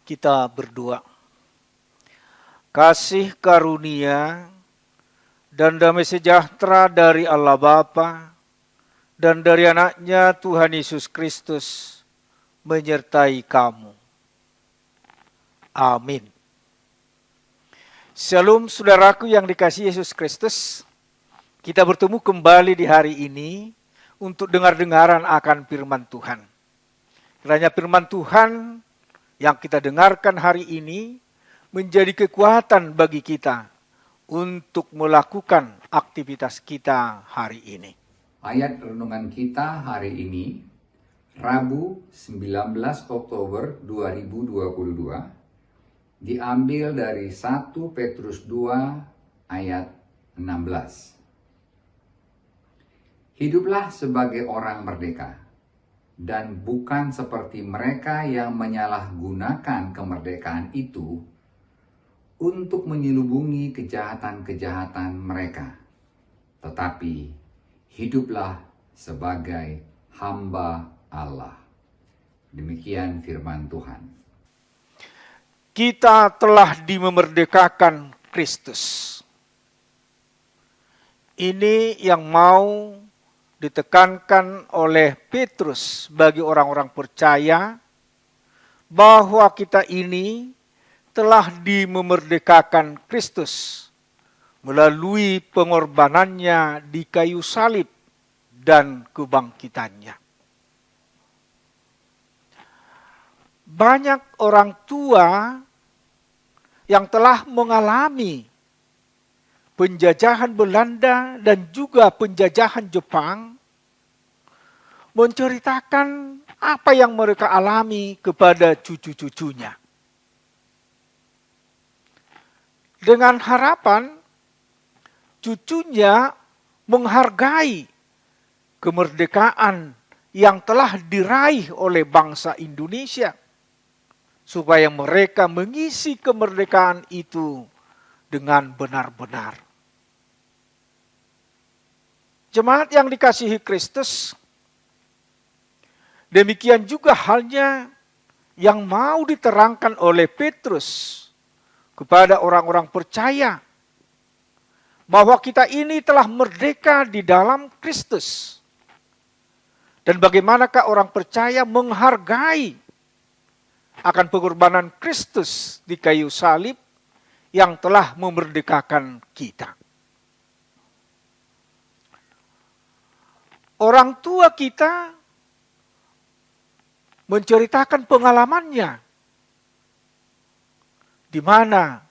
Kita berdoa. Kasih karunia dan damai sejahtera dari Allah Bapa dan dari anaknya Tuhan Yesus Kristus menyertai kamu. Amin. Shalom saudaraku yang dikasihi Yesus Kristus. Kita bertemu kembali di hari ini untuk dengar-dengaran akan firman Tuhan. Kiranya firman Tuhan yang kita dengarkan hari ini menjadi kekuatan bagi kita untuk melakukan aktivitas kita hari ini. Ayat renungan kita hari ini, Rabu 19 Oktober 2022, diambil dari 1 Petrus 2 ayat 16. Hiduplah sebagai orang merdeka, dan bukan seperti mereka yang menyalahgunakan kemerdekaan itu untuk menyelubungi kejahatan-kejahatan mereka. Tetapi hiduplah sebagai hamba Allah. Demikian firman Tuhan. Kita telah dimerdekakan Kristus. Ini yang mau ditekankan oleh Petrus bagi orang-orang percaya bahwa kita ini telah dimerdekakan Kristus melalui pengorbanannya di kayu salib dan kebangkitannya. Banyak orang tua yang telah mengalami penjajahan Belanda dan juga penjajahan Jepang menceritakan apa yang mereka alami kepada cucu-cucunya. Dengan harapan cucunya menghargai kemerdekaan yang telah diraih oleh bangsa Indonesia, supaya mereka mengisi kemerdekaan itu dengan benar-benar. Jemaat yang dikasihi Kristus, demikian juga halnya yang mau diterangkan oleh Petrus kepada orang-orang percaya bahwa kita ini telah merdeka di dalam Kristus. Dan bagaimanakah orang percaya menghargai akan pengorbanan Kristus di kayu salib yang telah memerdekakan kita. Orang tua kita menceritakan pengalamannya, di mana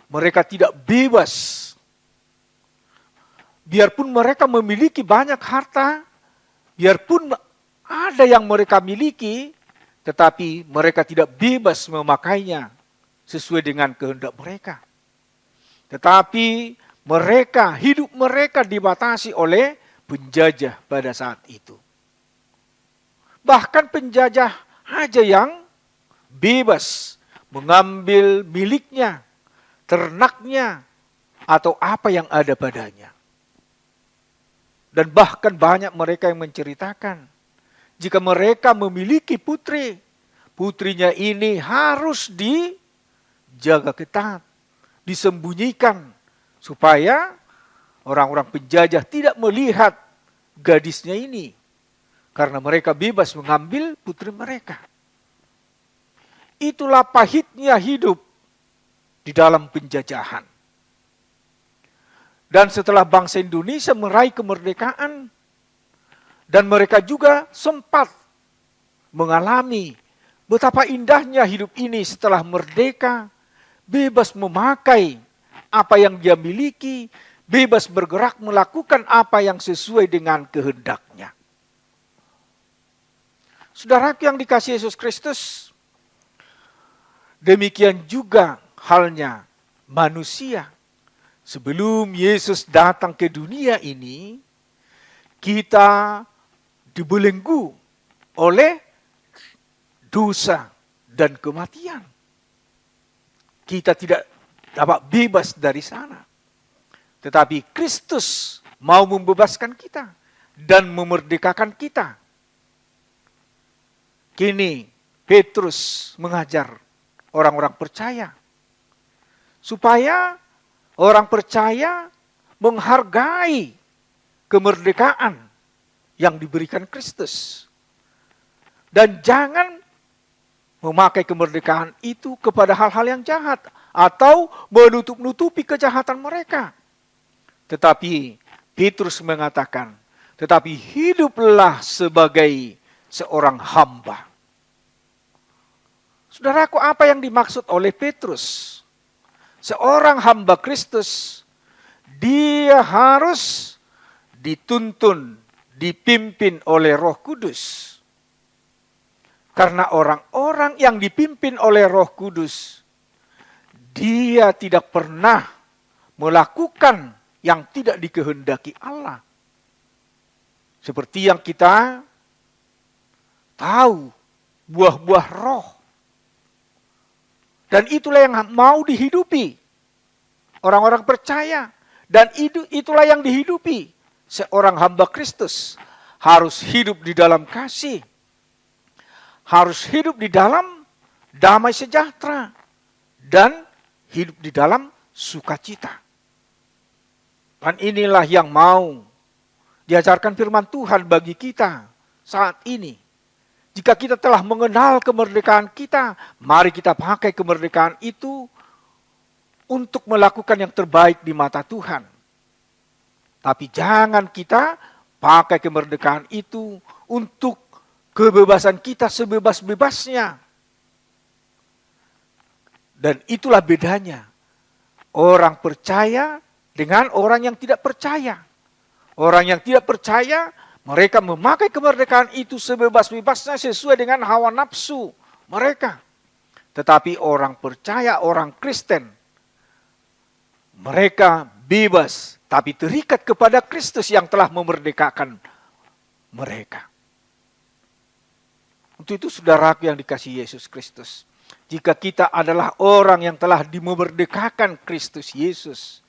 mereka tidak bebas. Biarpun mereka memiliki banyak harta, biarpun ada yang mereka miliki, tetapi mereka tidak bebas memakainya sesuai dengan kehendak mereka. Tetapi hidup mereka dibatasi oleh penjajah pada saat itu. Bahkan penjajah aja yang bebas mengambil miliknya, ternaknya, atau apa yang ada padanya. Dan bahkan banyak mereka yang menceritakan, jika mereka memiliki putri, putrinya ini harus dijaga ketat, disembunyikan, supaya orang-orang penjajah tidak melihat gadisnya ini, karena mereka bebas mengambil putri mereka. Itulah pahitnya hidup di dalam penjajahan. Dan setelah bangsa Indonesia meraih kemerdekaan, dan mereka juga sempat mengalami betapa indahnya hidup ini setelah merdeka, bebas memakai apa yang dia miliki, bebas bergerak melakukan apa yang sesuai dengan kehendaknya. Saudaraku yang dikasihi Yesus Kristus, demikian juga halnya manusia. Sebelum Yesus datang ke dunia ini, kita dibelenggu oleh dosa dan kematian. Kita tidak dapat bebas dari sana. Tetapi Kristus mau membebaskan kita dan memerdekakan kita. Kini Petrus mengajar orang-orang percaya supaya orang percaya menghargai kemerdekaan yang diberikan Kristus. Dan jangan memakai kemerdekaan itu kepada hal-hal yang jahat atau menutup-nutupi kejahatan mereka. Tetapi Petrus mengatakan, tetapi hiduplah sebagai seorang hamba. Saudaraku, apa yang dimaksud oleh Petrus? Seorang hamba Kristus, dia harus dituntun, dipimpin oleh Roh Kudus. Karena orang-orang yang dipimpin oleh Roh Kudus, dia tidak pernah melakukan yang tidak dikehendaki Allah. Seperti yang kita tahu, buah-buah roh. Dan itulah yang mau dihidupi orang-orang percaya. Dan itulah yang dihidupi seorang hamba Kristus. Harus hidup di dalam kasih. Harus hidup di dalam damai sejahtera. Dan hidup di dalam sukacita. Dan inilah yang mau diajarkan firman Tuhan bagi kita saat ini. Jika kita telah mengenal kemerdekaan kita, mari kita pakai kemerdekaan itu untuk melakukan yang terbaik di mata Tuhan. Tapi jangan kita pakai kemerdekaan itu untuk kebebasan kita sebebas-bebasnya. Dan itulah bedanya orang percaya dengan orang yang tidak percaya. Orang yang tidak percaya, mereka memakai kemerdekaan itu sebebas-bebasnya sesuai dengan hawa nafsu mereka. Tetapi orang percaya, orang Kristen, mereka bebas, tapi terikat kepada Kristus yang telah memerdekakan mereka. Untuk itu saudaraku yang dikasihi Yesus Kristus, jika kita adalah orang yang telah dimerdekakan Kristus Yesus,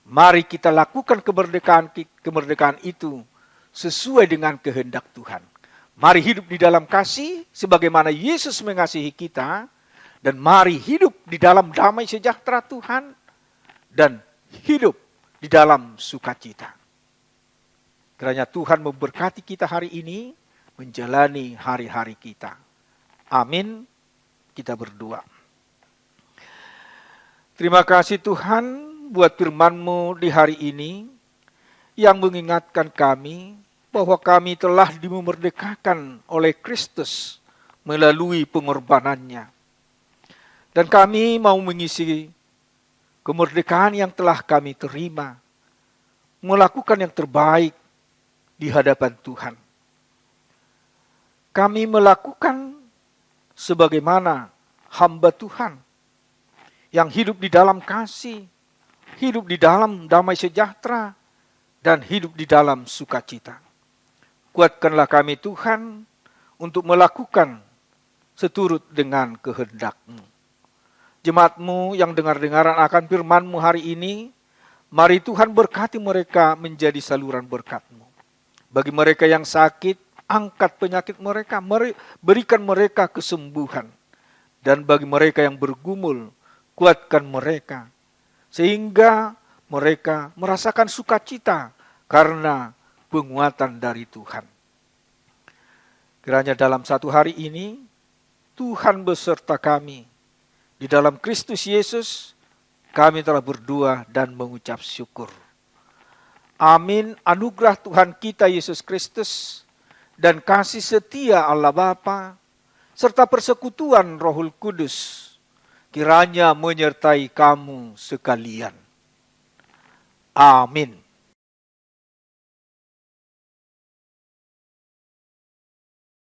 mari kita lakukan kemerdekaan itu sesuai dengan kehendak Tuhan. Mari hidup di dalam kasih sebagaimana Yesus mengasihi kita. Dan mari hidup di dalam damai sejahtera Tuhan. Dan hidup di dalam sukacita. Kiranya Tuhan memberkati kita hari ini menjalani hari-hari kita. Amin. Kita berdoa. Terima kasih Tuhan buat firman-Mu di hari ini yang mengingatkan kami bahwa kami telah dimerdekakan oleh Kristus melalui pengorbanannya. Dan kami mau mengisi kemerdekaan yang telah kami terima, melakukan yang terbaik di hadapan Tuhan. Kami melakukan sebagaimana hamba Tuhan yang hidup di dalam kasih, hidup di dalam damai sejahtera, dan hidup di dalam sukacita. Kuatkanlah kami Tuhan untuk melakukan seturut dengan kehendak-Mu. Jemaat-Mu yang dengar-dengaran akan firman-Mu hari ini, mari Tuhan berkati mereka menjadi saluran berkat-Mu. Bagi mereka yang sakit, angkat penyakit mereka, berikan mereka kesembuhan. Dan bagi mereka yang bergumul, kuatkan mereka. Sehingga mereka merasakan sukacita karena penguatan dari Tuhan. Kiranya dalam satu hari ini, Tuhan beserta kami. Di dalam Kristus Yesus, kami telah berdoa dan mengucap syukur. Amin. Anugerah Tuhan kita Yesus Kristus dan kasih setia Allah Bapa serta persekutuan Rohul Kudus kiranya menyertai kamu sekalian. Amin.